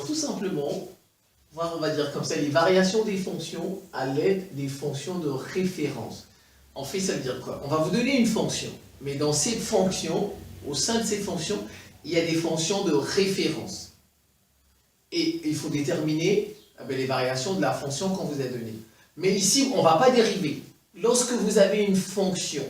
tout simplement voir, on va dire comme ça, les variations des fonctions à l'aide des fonctions de référence. En fait, ça veut dire quoi? On va vous donner une fonction, mais dans cette fonction, au sein de cette fonction, il y a des fonctions de référence. Et il faut déterminer les variations de la fonction qu'on vous a donnée. Mais ici, on ne va pas dériver. Lorsque vous avez une fonction,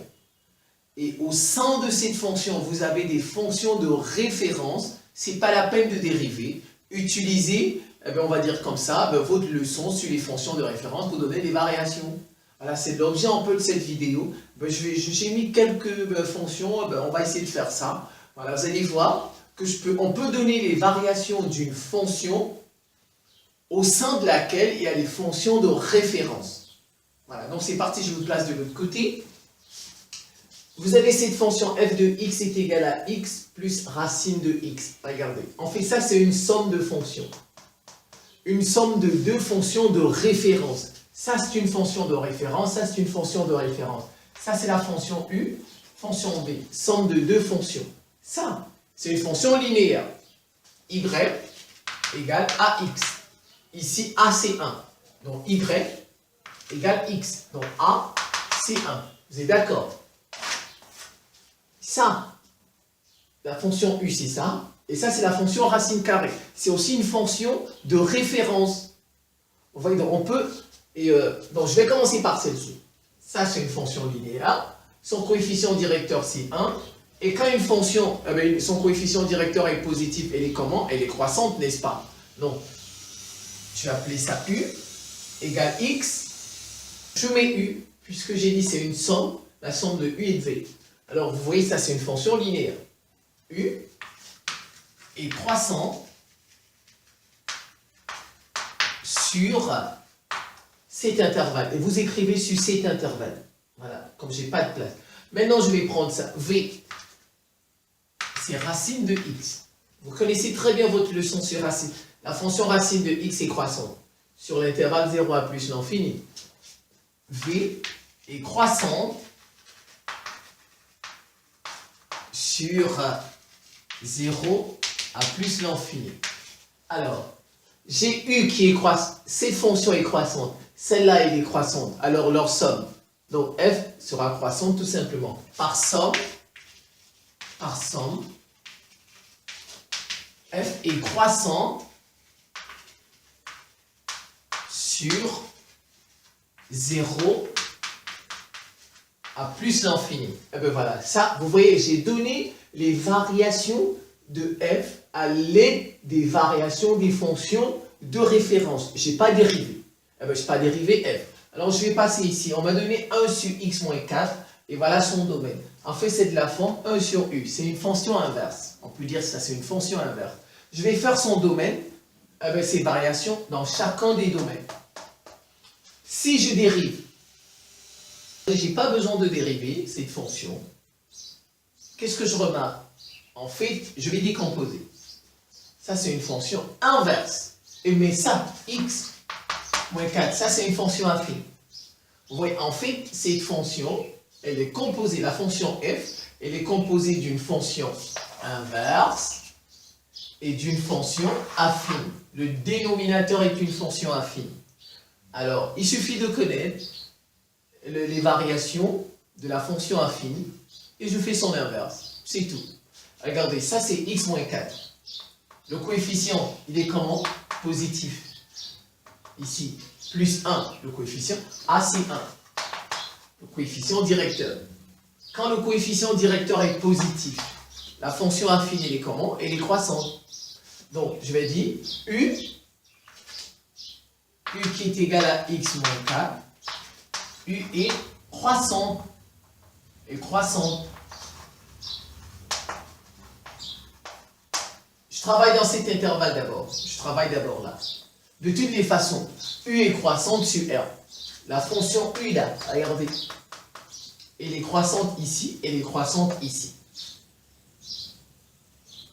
et au sein de cette fonction, vous avez des fonctions de référence, ce n'est pas la peine de dériver. Utilisez, on va dire comme ça, votre leçon sur les fonctions de référence pour donner des variations. Voilà, c'est l'objet un peu de cette vidéo. J'ai mis quelques fonctions, on va essayer de faire ça. Voilà, vous allez voir que on peut donner les variations d'une fonction au sein de laquelle il y a les fonctions de référence. Voilà, donc c'est parti, je vous place de l'autre côté. Vous avez cette fonction f de x est égal à x plus racine de x. Regardez, en fait ça c'est une somme de fonctions. Une somme de deux fonctions de référence. Ça c'est une fonction de référence, ça c'est une fonction de référence. Ça c'est la fonction u, fonction b, somme de deux fonctions. Ça, c'est une fonction linéaire. Y égale ax. Ici, a c'est 1. Donc y égale x. Donc a c'est 1. Vous êtes d'accord? Ça, la fonction u c'est ça. Et ça c'est la fonction racine carrée. C'est aussi une fonction de référence. Vous voyez, donc on peut... donc je vais commencer par celle-ci. Ça c'est une fonction linéaire. Son coefficient directeur c'est 1. Et quand une fonction, son coefficient directeur est positif, elle est comment? Elle est croissante, n'est-ce pas? Donc, je vais appeler ça u égale x. Je mets u, puisque j'ai dit c'est une somme, la somme de u et de v. Alors, vous voyez, ça c'est une fonction linéaire. U est croissante sur cet intervalle. Et vous écrivez sur cet intervalle. Voilà, comme je n'ai pas de place. Maintenant, je vais prendre ça. V, c'est racine de x. Vous connaissez très bien votre leçon sur racine. La fonction racine de x est croissante. Sur l'intervalle 0 à plus l'infini. V est croissante sur 0 à plus l'infini. Alors, j'ai u qui est croissante. Cette fonction est croissante. Celle-là, elle est croissante. Alors, leur somme. Donc, f sera croissante tout simplement. Par somme, f est croissant sur 0 à plus l'infini. Et bien voilà, ça, vous voyez, j'ai donné les variations de f à l'aide des variations des fonctions de référence. Je n'ai pas dérivé. Je n'ai pas dérivé f. Alors je vais passer ici. On m'a donné 1 sur x moins 4 et voilà son domaine. En fait, c'est de la forme 1 sur u. C'est une fonction inverse. On peut dire ça, c'est une fonction inverse. Je vais faire son domaine, ces variations dans chacun des domaines. Si je dérive, je n'ai pas besoin de dériver cette fonction. Qu'est-ce que je remarque? En fait, je vais décomposer. Ça, c'est une fonction inverse. Mais ça, x moins 4, ça, c'est une fonction affine. Vous voyez, en fait, cette fonction, elle est composée, la fonction f, elle est composée d'une fonction inverse et d'une fonction affine. Le dénominateur est une fonction affine. Alors, il suffit de connaître les variations de la fonction affine et je fais son inverse. C'est tout. Regardez, ça c'est x moins 4. Le coefficient, il est comment? Positif. Ici, plus 1, le coefficient. A, c'est 1. Le coefficient directeur. Quand le coefficient directeur est positif, la fonction affine, elle est comment? Elle est croissante. Donc, je vais dire u qui est égal à x moins 4. U est croissante. Et croissante. Je travaille dans cet intervalle d'abord. Je travaille d'abord là. De toutes les façons, U est croissante sur R. La fonction U là, regardez. Elle est croissante ici, elle est croissante ici.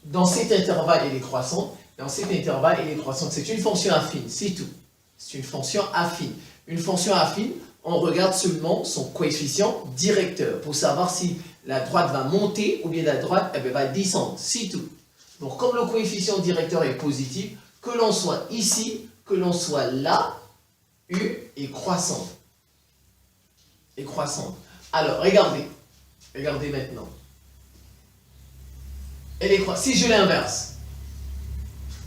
Dans cet intervalle, elle est croissante. Dans cet intervalle, elle est croissante. C'est une fonction affine, c'est tout. C'est une fonction affine. Une fonction affine, on regarde seulement son coefficient directeur pour savoir si la droite va monter ou bien la droite va descendre. C'est tout. Donc, comme le coefficient directeur est positif, Que l'on soit ici, que l'on soit là, U est croissante. Est croissante. Alors, regardez. Regardez maintenant. Elle est croissante. Si je l'inverse,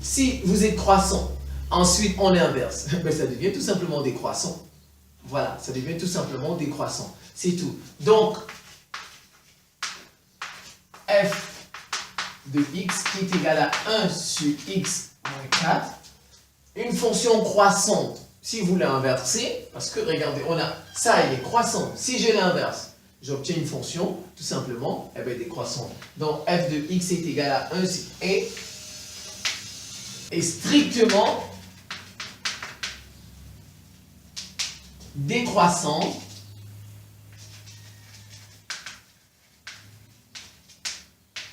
si vous êtes croissant, ensuite on inverse, ben ça devient tout simplement décroissant. Voilà, ça devient tout simplement décroissant. C'est tout. Donc, f de x qui est égal à 1 sur x moins 4, une fonction croissante, si vous l'inversez, parce que regardez, on a ça, elle est croissante. Si je l'inverse, j'obtiens une fonction, tout simplement, elle va être décroissante. Donc, f de x est égal à 1 est strictement décroissante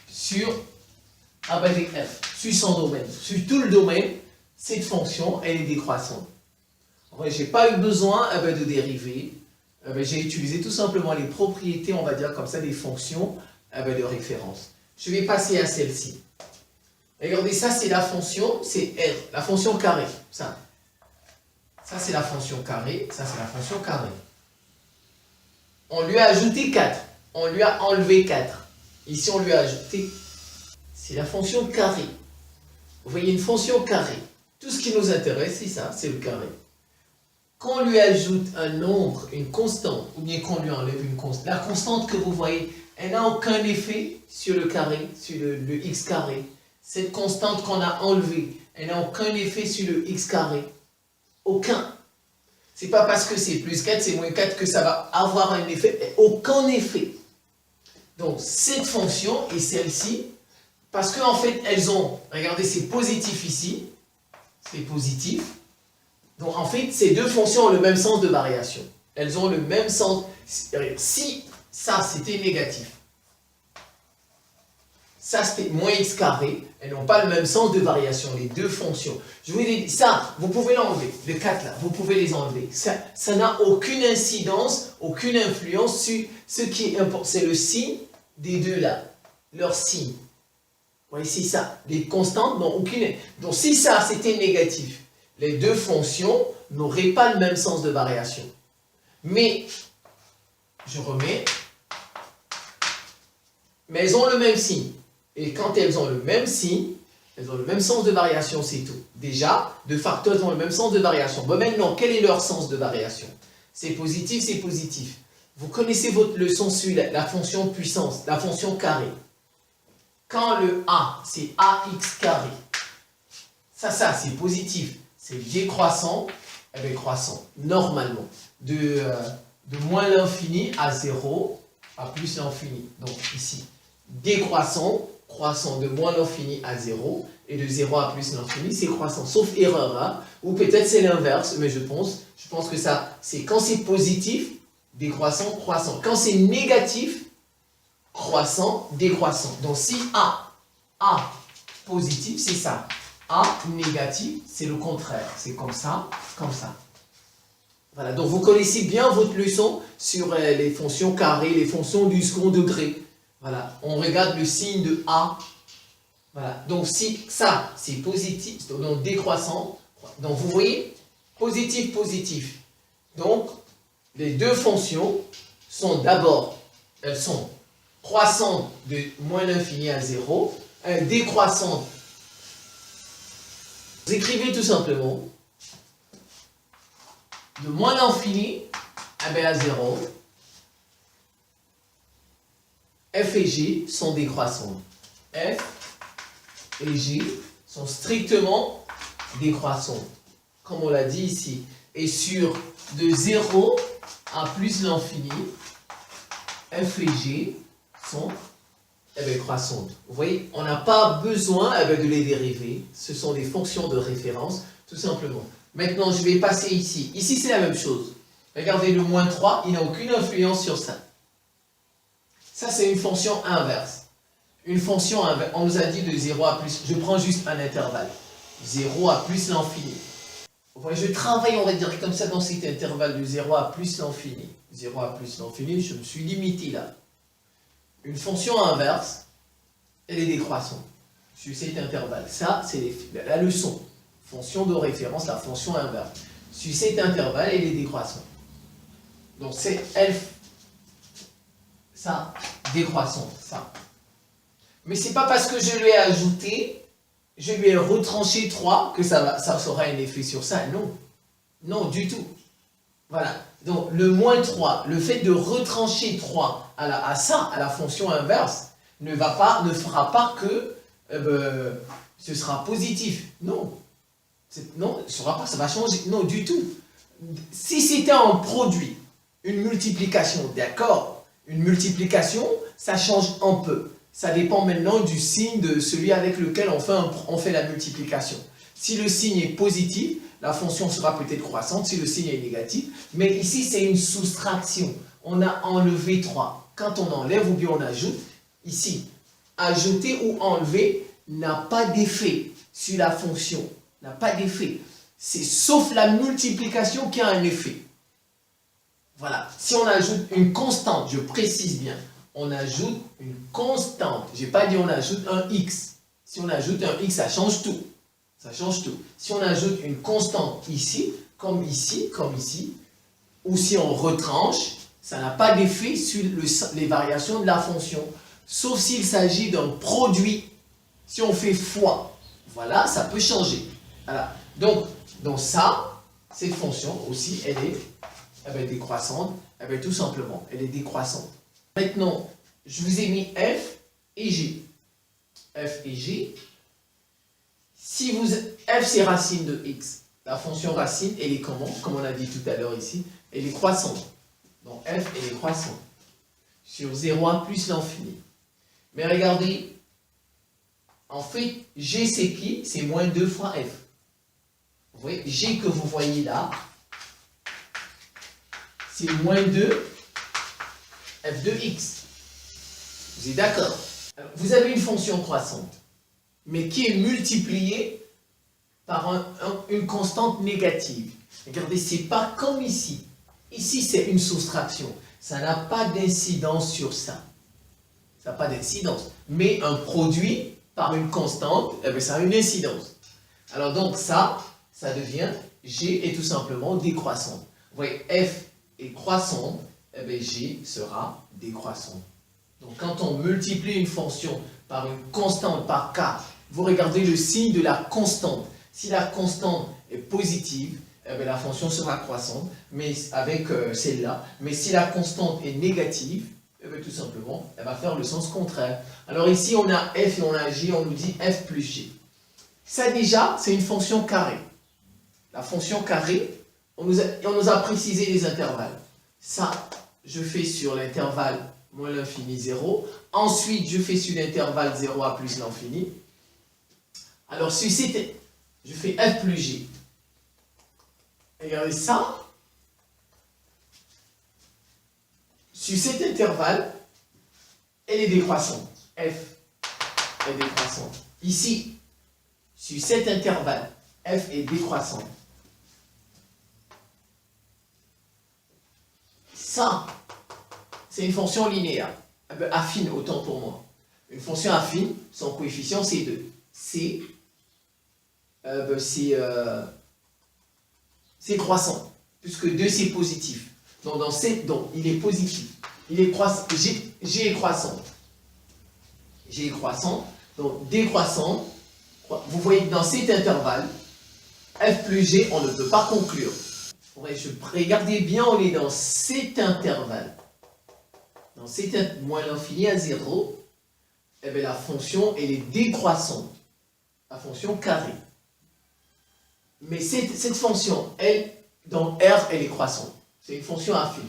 sur f, sur son domaine. Sur tout le domaine, cette fonction, elle est décroissante. Je n'ai pas eu besoin de dériver. J'ai utilisé tout simplement les propriétés, on va dire comme ça, des fonctions de référence. Je vais passer à celle-ci. Regardez, ça c'est la fonction, c'est R, la fonction carrée. Ça c'est la fonction carrée, ça c'est la fonction carrée. On lui a ajouté 4, on lui a enlevé 4. Ici on lui a ajouté, c'est la fonction carrée. Vous voyez une fonction carrée. Tout ce qui nous intéresse, c'est ça, c'est le carré. Quand on lui ajoute un nombre, une constante, ou bien qu'on lui enlève une constante, la constante que vous voyez, elle n'a aucun effet sur le carré, sur le x carré. Cette constante qu'on a enlevée, elle n'a aucun effet sur le x carré. Aucun. C'est pas parce que c'est plus 4, c'est moins 4 que ça va avoir un effet. Aucun effet. Donc, cette fonction et celle-ci, parce qu'en fait, elles ont, regardez, c'est positif ici, c'est positif. Donc, en fait, ces deux fonctions ont le même sens de variation. Elles ont le même sens. Si ça, c'était négatif, ça, c'était moins x carré, elles n'ont pas le même sens de variation, les deux fonctions. Je vous ai dit, ça, vous pouvez l'enlever, les 4 là, vous pouvez les enlever. Ça n'a aucune incidence, aucune influence sur ce qui est important. C'est le signe des deux là, leur signe. Vous voyez, c'est ça. Les constantes n'ont aucune. Donc, si ça, c'était négatif, les deux fonctions n'auraient pas le même sens de variation. Mais, je remets, mais elles ont le même signe. Et quand elles ont le même signe, elles ont le même sens de variation, c'est tout. Déjà, deux facteurs ont le même sens de variation. Bon, maintenant, quel est leur sens de variation? C'est positif, c'est positif. Vous connaissez votre leçon sur la fonction puissance, la fonction carré. Quand le a, c'est ax carré. Ça, c'est positif. C'est décroissant, et bien croissant, normalement. De moins l'infini à 0 à plus l'infini. Donc, ici, décroissant, croissant de moins l'infini à 0, et de 0 à plus l'infini, c'est croissant, sauf erreur, hein, ou peut-être c'est l'inverse, mais je pense que ça, c'est quand c'est positif, décroissant, croissant. Quand c'est négatif, croissant, décroissant. Donc si A positif, c'est ça. A négatif, c'est le contraire. C'est comme ça, comme ça. Voilà, donc vous connaissez bien votre leçon sur les fonctions carrées, les fonctions du second degré. Voilà, on regarde le signe de A. Voilà, donc si ça, c'est positif, donc décroissant. Donc vous voyez, positif, positif. Donc, les deux fonctions sont d'abord, elles sont croissantes de moins l'infini à 0, décroissantes. Vous écrivez tout simplement de moins l'infini à 0. F et G sont décroissantes. F et G sont strictement décroissantes, comme on l'a dit ici. Et sur de 0 à plus l'infini, F et G sont croissantes. Vous voyez, on n'a pas besoin de les dériver. Ce sont des fonctions de référence, tout simplement. Maintenant, je vais passer ici. Ici, c'est la même chose. Regardez, le moins 3, il n'a aucune influence sur ça. Ça, c'est une fonction inverse. Une fonction inverse, on nous a dit de 0 à plus, je prends juste un intervalle. 0 à plus l'infini. Vous voyez, je travaille, on va dire comme ça, dans cet intervalle de 0 à plus l'infini. 0 à plus l'infini, je me suis limité là. Une fonction inverse, elle est décroissante sur cet intervalle. Ça, c'est la leçon. fonction de référence, la fonction inverse. Sur cet intervalle, elle est décroissante. Donc c'est f, ça, décroissante, ça. Mais c'est pas parce que je lui ai ajouté, je lui ai retranché 3 que ça aura un effet sur ça. Non. Non, du tout. Voilà. Donc le moins 3, le fait de retrancher 3 à la fonction inverse, ne fera pas que ce sera positif. Non. Non, ça va changer. Non, du tout. Si c'était un produit, une multiplication, d'accord, une multiplication, ça change un peu. Ça dépend maintenant du signe de celui avec lequel on fait la multiplication. Si le signe est positif, la fonction sera peut-être croissante. Si le signe est négatif, mais ici c'est une soustraction. On a enlevé 3. Quand on enlève ou bien on ajoute, ici, ajouter ou enlever n'a pas d'effet sur la fonction. N'a pas d'effet. C'est sauf la multiplication qui a un effet. Voilà. Si on ajoute une constante, je précise bien, on ajoute une constante. Je n'ai pas dit on ajoute un x. Si on ajoute un x, ça change tout. Ça change tout. Si on ajoute une constante ici, comme ici, ou si on retranche, ça n'a pas d'effet sur les variations de la fonction. Sauf s'il s'agit d'un produit. Si on fait fois, voilà, ça peut changer. Voilà. Donc ça, cette fonction aussi, elle est décroissante. Tout simplement, elle est décroissante. Maintenant, je vous ai mis f et g. F et g. F c'est racine de x. La fonction racine, elle est comment? Comme on a dit tout à l'heure ici, elle est croissante. Donc f, elle est croissante. Sur 0,1 plus l'infini. Mais regardez, en fait, g c'est qui? C'est moins 2 fois f. Vous voyez, g que vous voyez là, c'est moins 2 f de x. Vous êtes d'accord? Vous avez une fonction croissante, mais qui est multipliée par une constante négative. Regardez, c'est pas comme ici. Ici, c'est une soustraction. Ça n'a pas d'incidence sur ça. Ça n'a pas d'incidence. Mais un produit par une constante, ça a une incidence. Alors donc ça devient g est tout simplement décroissante. Vous voyez, f est croissante, g sera décroissante. Donc quand on multiplie une fonction par une constante, par k, vous regardez le signe de la constante. Si la constante est positive, la fonction sera croissante, mais avec celle-là. Mais si la constante est négative, tout simplement, elle va faire le sens contraire. Alors ici, on a f et on a g, on nous dit f plus g. Ça déjà, c'est une fonction carrée. La fonction carrée, on nous a précisé les intervalles. Ça, je fais sur l'intervalle moins l'infini 0. Ensuite, je fais sur l'intervalle 0 à plus l'infini. Alors, si c'était, je fais f plus g. Regardez ça. Sur cet intervalle, elle est décroissante. F est décroissante. Ici, sur cet intervalle, f est décroissante. Ça, c'est une fonction linéaire. Affine, autant pour moi. Une fonction affine, son coefficient, c'est 2. C'est croissant, puisque 2 c'est positif. Donc, il est positif. Il est croissant. G est croissante. G est croissante. Donc décroissante. Vous voyez que dans cet intervalle, f plus g, on ne peut pas conclure. Regardez bien, on est dans cet intervalle. Dans cet moins l'infini à 0, la fonction, elle est décroissante. La fonction carrée. Mais cette fonction, elle, dans R, elle est croissante. C'est une fonction affine.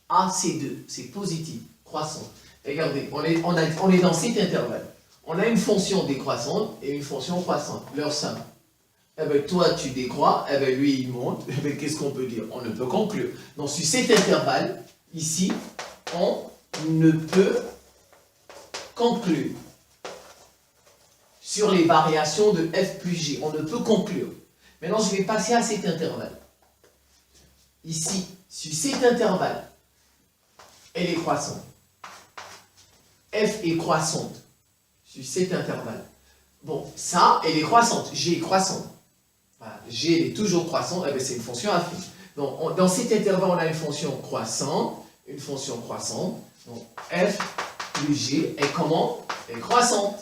A, c'est 2, c'est positif, croissant. Regardez, on est dans cet intervalle. On a une fonction décroissante et une fonction croissante, leur somme. Toi, tu décrois, lui, il monte. Qu'est-ce qu'on peut dire? On ne peut conclure. Donc, sur cet intervalle, ici, on ne peut conclure. Sur les variations de f plus g, on ne peut conclure. Maintenant, je vais passer à cet intervalle. Ici, sur cet intervalle, elle est croissante. F est croissante sur cet intervalle. Bon, ça, elle est croissante. G est croissante. g elle est toujours croissante, eh bien, c'est une fonction affine. Donc, dans cet intervalle, on a une fonction croissante, donc f plus g est comment? Est croissante.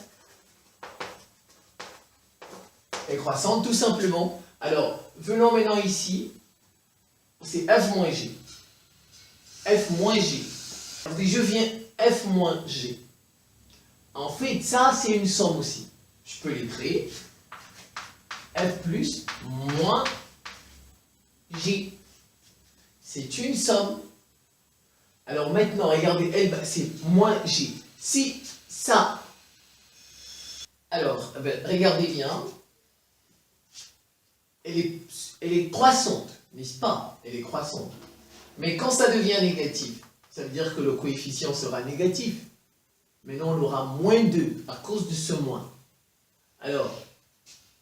Est croissante tout simplement. Alors, venons maintenant ici, c'est f moins g. F moins g. Je viens f moins g. En fait, ça, c'est une somme aussi. Je peux l'écrire. F plus moins g. C'est une somme. Alors maintenant, regardez, c'est moins g. Si ça... Alors, regardez bien. Elle est croissante, n'est-ce pas? Elle est croissante. Mais quand ça devient négatif, ça veut dire que le coefficient sera négatif. Maintenant, on aura moins 2 à cause de ce moins. Alors,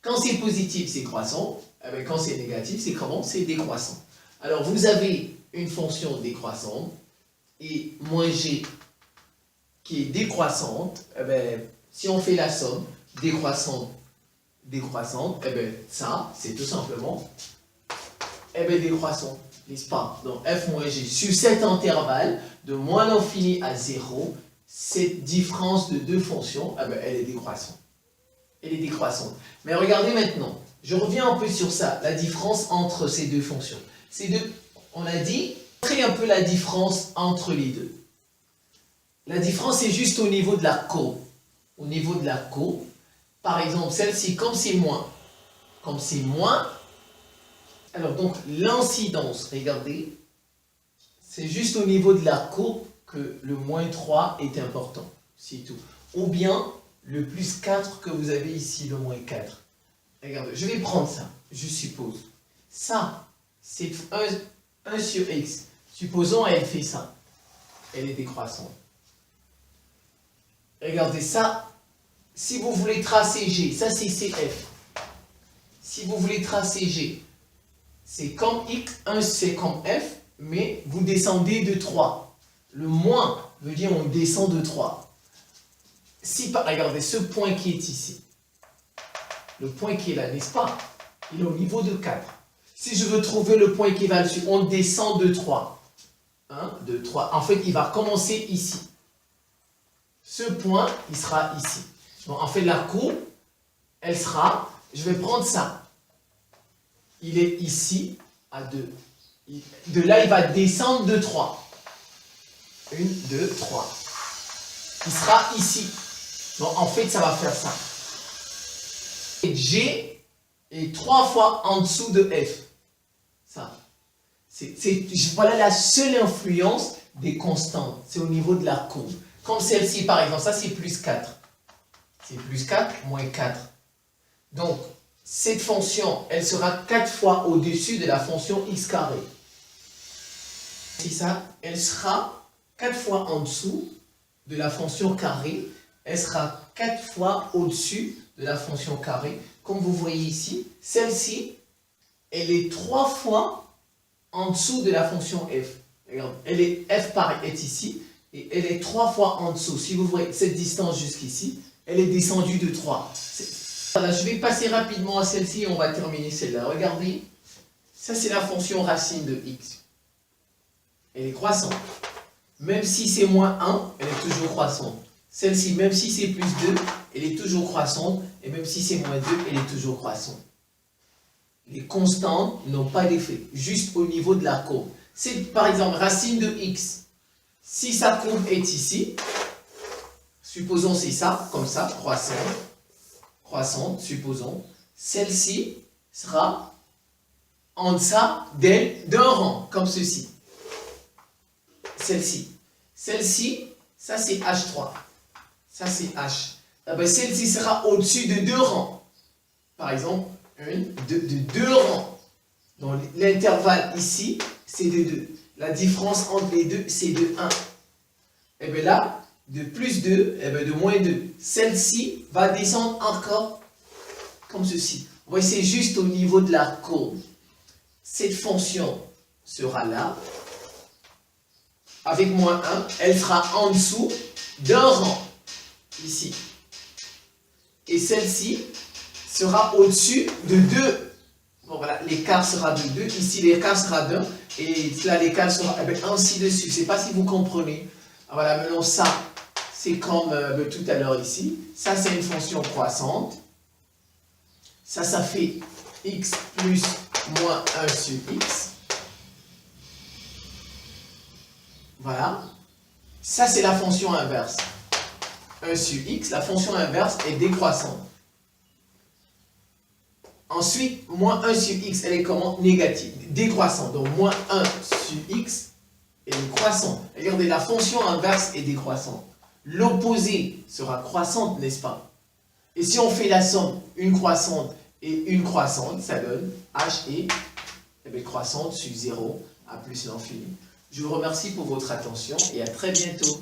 quand c'est positif, c'est croissant. Quand c'est négatif, c'est comment? C'est décroissant. Alors, vous avez une fonction décroissante et moins g qui est décroissante. Si on fait la somme, décroissante, ça, c'est tout simplement décroissant, n'est-ce pas? Donc, f moins g, sur cet intervalle, de moins l'infini à 0, cette différence de deux fonctions, elle est décroissante. Elle est décroissante. Mais regardez maintenant, je reviens un peu sur ça, la différence entre ces deux fonctions. On a dit, montrer un peu la différence entre les deux. La différence est juste au niveau de la courbe. Au niveau de la courbe, par exemple, celle-ci, comme c'est moins, alors donc l'incidence, regardez, c'est juste au niveau de la courbe que le moins 3 est important, c'est tout. Ou bien le plus 4 que vous avez ici, le moins 4. Regardez, je vais prendre ça, je suppose. Ça, c'est 1 sur x. Supposons elle fait ça. Elle est décroissante. Regardez ça. Si vous voulez tracer G, ça c'est CF. Si vous voulez tracer G, c'est comme X, 1 c'est comme F, mais vous descendez de 3. Le moins veut dire on descend de 3. Regardez ce point qui est ici. Le point qui est là, n'est-ce pas? Il est au niveau de 4. Si je veux trouver le point qui va dessus, on descend de 3. 1, 2, 3. En fait, il va commencer ici. Ce point, il sera ici. Donc, en fait, la courbe, elle sera, je vais prendre ça. Il est ici, à 2. De là, il va descendre de 3. 1, 2, 3. Il sera ici. Donc, en fait, ça va faire ça. Et G est 3 fois en dessous de F. Ça. Voilà la seule influence des constantes. C'est au niveau de la courbe. Comme celle-ci, par exemple, ça c'est plus 4. C'est plus 4, moins 4. Donc, cette fonction, elle sera 4 fois au-dessus de la fonction x carré. C'est ça, elle sera 4 fois en dessous de la fonction carrée. Elle sera 4 fois au-dessus de la fonction carrée. Comme vous voyez ici, celle-ci, elle est 3 fois en dessous de la fonction f. Regarde, f par est ici, et elle est 3 fois en dessous. Si vous voyez cette distance jusqu'ici, elle est descendue de 3. Voilà, je vais passer rapidement à celle-ci et on va terminer celle-là. Regardez, ça c'est la fonction racine de x. Elle est croissante. Même si c'est moins 1, elle est toujours croissante. Celle-ci, même si c'est plus 2, elle est toujours croissante. Et même si c'est moins 2, elle est toujours croissante. Les constantes n'ont pas d'effet, juste au niveau de la courbe. C'est par exemple racine de x. Si sa courbe est ici, supposons c'est ça, comme ça, croissante, supposons. Celle-ci sera en deçà d'un rang, comme ceci. Celle-ci. Celle-ci, ça c'est H3. Ça c'est H. Celle-ci sera au-dessus de 2 rangs. Par exemple, de 2 rangs. Donc l'intervalle ici, c'est de 2. La différence entre les deux, c'est de 1. Et bien là, de plus 2, et bien de moins 2. Celle-ci va descendre encore comme ceci. Vous voyez, c'est juste au niveau de la courbe. Cette fonction sera là. Avec moins 1, elle sera en dessous d'un rang. Ici. Et celle-ci sera au-dessus de 2. Bon, l'écart sera de 2, ici l'écart sera d'1, et là l'écart sera ainsi de suite. Je ne sais pas si vous comprenez. Voilà, maintenant ça, c'est comme tout à l'heure ici. Ça, c'est une fonction croissante. Ça fait x plus moins 1 sur x. Voilà. Ça, c'est la fonction inverse. 1 sur x, la fonction inverse est décroissante. Ensuite, moins 1 sur x, elle est comment? Négative, décroissante. Donc, moins 1 sur x, elle est croissante. Regardez, la fonction inverse est décroissante. L'opposé sera croissante, n'est-ce pas? Et si on fait la somme, une croissante et une croissante, ça donne h est croissante sur 0 à plus l'infini. Je vous remercie pour votre attention et à très bientôt.